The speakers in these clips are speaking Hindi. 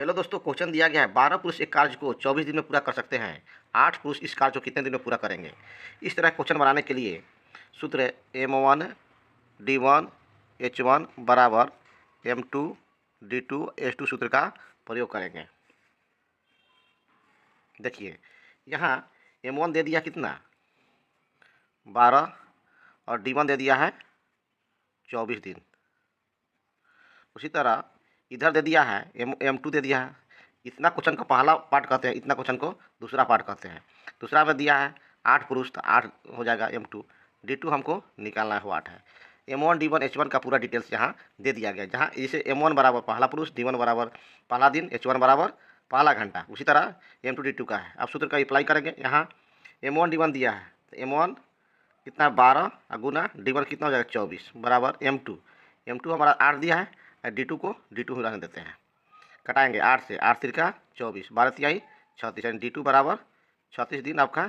हेलो दोस्तों, क्वेश्चन दिया गया है 12 पुरुष एक कार्य को 24 दिन में पूरा कर सकते हैं। 8 पुरुष इस कार्य को कितने दिन में पूरा करेंगे? इस तरह क्वेश्चन बनाने के लिए सूत्र है M1 D1 H1 बराबर M2 D2 H2 सूत्र का प्रयोग करेंगे। देखिए यहाँ M1 दे दिया कितना 12 और D1 दे दिया है 24 दिन। उसी तरह इधर दे दिया है M2 दे दिया है। इतना क्वेश्चन को पहला पार्ट कहते हैं, इतना क्वेश्चन को दूसरा पार्ट कहते हैं। दूसरा में दिया है 8 पुरुष, तो 8 हो जाएगा M2। D2 हमको निकालना है, वो 8 है। M1 D1 H1 का पूरा डिटेल्स यहाँ दे दिया गया, जहाँ जैसे M1 बराबर पहला पुरुष, D1 बराबर पहला दिन, H1 बराबर पहला घंटा। उसी तरह M2 D2 का है। अब सूत्र का अप्लाई करेंगे। यहाँ M1 D1 दिया है, तो M1 कितना 12 गुना D1 कितना हो जाएगा 24 बराबर M2 हमारा 8 दिया है, D2 को D2 में रहने देते हैं। कटाएंगे 8 से, 8 तिरका 24, 12 तिहाई 36, यानी D2 बराबर 36 दिन आपका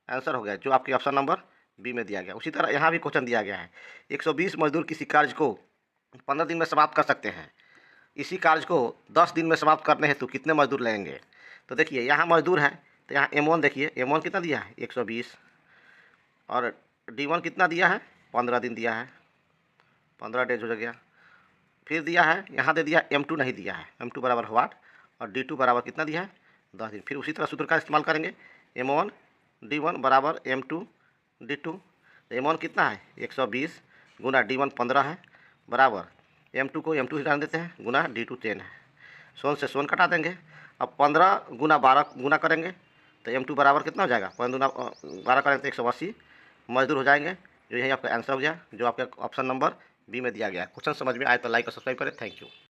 आंसर हो गया, जो आपके ऑप्शन नंबर बी में दिया गया। उसी तरह यहाँ भी क्वेश्चन दिया गया है 120 मजदूर किसी कार्य को 15 दिन में समाप्त कर सकते हैं। इसी कार्य को 10 दिन में समाप्त करने हेतु कितने मजदूर लगेंगे? तो देखिए यहाँ मजदूर है, तो यहाँ M1 देखिए, M1 कितना दिया है 120 और D1 कितना दिया है 15 दिन दिया है, 15 डेज हो गया। फिर दिया है यहाँ दे दिया M2 नहीं दिया है, M2 बराबर वाट और D2 बराबर कितना दिया है 10 दिन। फिर उसी तरह सूत्र का इस्तेमाल करेंगे M1 D1 बराबर M2 D2। M1 कितना है 120 गुना D1 15 है बराबर M2 को M2 ही डाल देते हैं गुना D2 10 है। सोन से सोन कटा देंगे। अब 15 गुना 12 गुना करेंगे तो M2 बराबर कितना हो जाएगा 15 गुना 12 करेंगे तो 180 मजदूर हो जाएंगे, जो यही आपका आंसर हो गया, जो आपका ऑप्शन नंबर बी में दिया गया है। क्वेश्चन समझ में आए तो लाइक और सब्सक्राइब करें। Thank you.